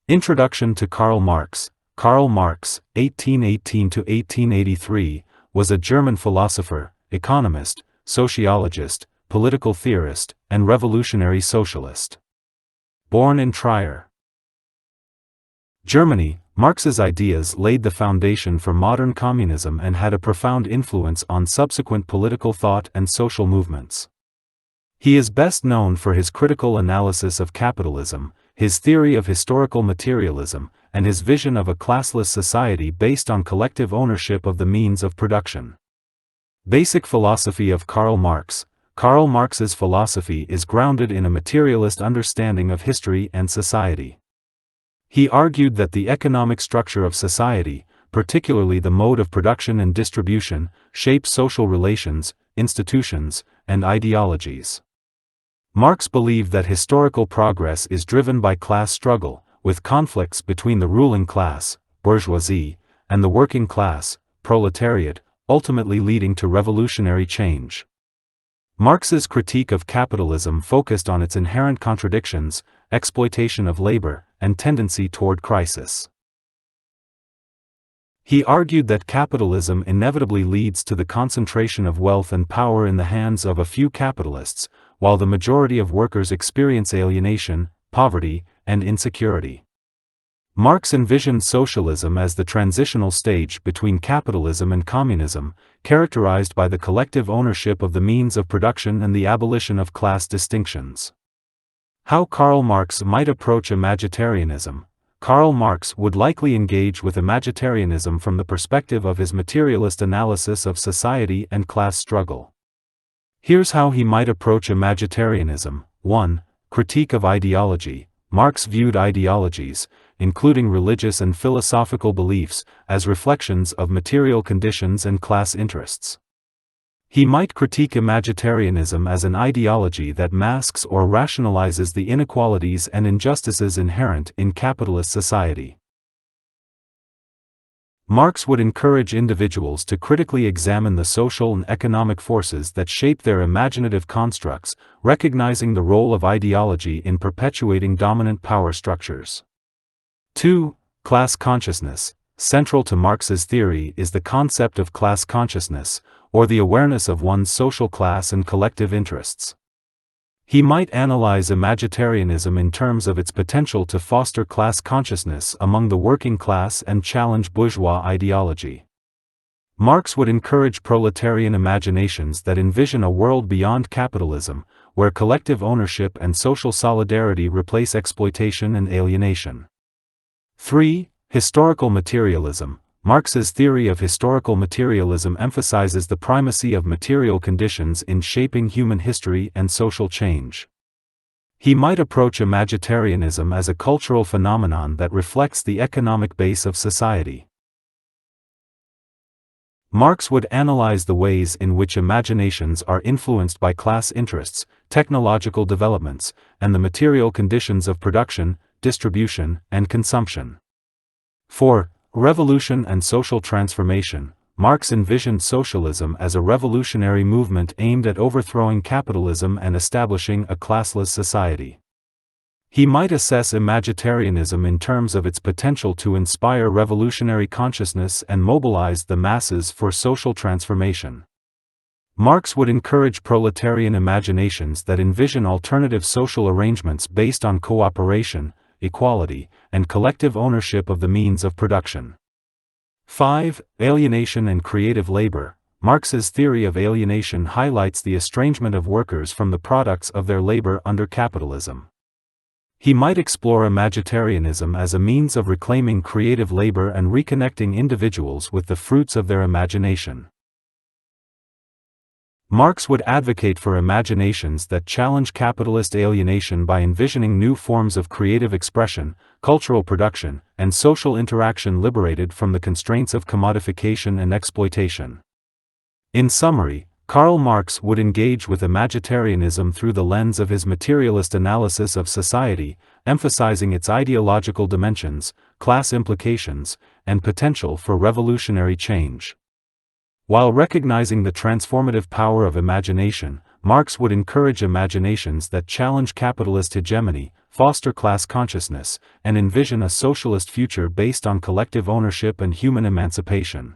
Introduction to Karl Marx. Karl Marx, 1818–1883, was a German philosopher, economist, sociologist, political theorist, and revolutionary socialist. Born in Trier, Germany, Marx's ideas laid the foundation for modern communism and had a profound influence on subsequent political thought and social movements. He is best known for his critical analysis of capitalism, his theory of historical materialism, and his vision of a classless society based on collective ownership of the means of production. Basic philosophy of Karl Marx. Karl Marx's philosophy is grounded in a materialist understanding of history and society. He argued that the economic structure of society, particularly the mode of production and distribution, shapes social relations, institutions, and ideologies. Marx believed that historical progress is driven by class struggle, with conflicts between the ruling class, bourgeoisie, and the working class, proletariat, ultimately leading to revolutionary change. Marx's critique of capitalism focused on its inherent contradictions, exploitation of labor, and tendency toward crisis. He argued that capitalism inevitably leads to the concentration of wealth and power in the hands of a few capitalists, while the majority of workers experience alienation, poverty, and insecurity. Marx envisioned socialism as the transitional stage between capitalism and communism, characterized by the collective ownership of the means of production and the abolition of class distinctions. How Karl Marx might approach Imagitarianism. Karl Marx would likely engage with Imagitarianism from the perspective of his materialist analysis of society and class struggle. Here's how he might approach Imagitarianism. 1. Critique of ideology. Marx viewed ideologies, including religious and philosophical beliefs, as reflections of material conditions and class interests. He might critique Imagitarianism as an ideology that masks or rationalizes the inequalities and injustices inherent in capitalist society. Marx would encourage individuals to critically examine the social and economic forces that shape their imaginative constructs, recognizing the role of ideology in perpetuating dominant power structures. 2. Class consciousness. Central to Marx's theory is the concept of class consciousness, or the awareness of one's social class and collective interests. He might analyze Imagitarianism in terms of its potential to foster class consciousness among the working class and challenge bourgeois ideology. Marx would encourage proletarian imaginations that envision a world beyond capitalism, where collective ownership and social solidarity replace exploitation and alienation. 3. Historical materialism. Marx's theory of historical materialism emphasizes the primacy of material conditions in shaping human history and social change. He might approach Imagitarianism as a cultural phenomenon that reflects the economic base of society. Marx would analyze the ways in which imaginations are influenced by class interests, technological developments, and the material conditions of production, distribution, and consumption. 4. Revolution and social transformation. Marx envisioned socialism as a revolutionary movement aimed at overthrowing capitalism and establishing a classless society. He might assess Imagitarianism in terms of its potential to inspire revolutionary consciousness and mobilize the masses for social transformation. Marx would encourage proletarian imaginations that envision alternative social arrangements based on cooperation, equality, and collective ownership of the means of production. 5. Alienation and creative labor. Marx's theory of alienation highlights the estrangement of workers from the products of their labor under capitalism. He might explore Imagitarianism as a means of reclaiming creative labor and reconnecting individuals with the fruits of their imagination. Marx would advocate for imaginations that challenge capitalist alienation by envisioning new forms of creative expression, cultural production, and social interaction liberated from the constraints of commodification and exploitation. In summary, Karl Marx would engage with Imagitarianism through the lens of his materialist analysis of society, emphasizing its ideological dimensions, class implications, and potential for revolutionary change. While recognizing the transformative power of imagination, Marx would encourage imaginations that challenge capitalist hegemony, foster class consciousness, and envision a socialist future based on collective ownership and human emancipation.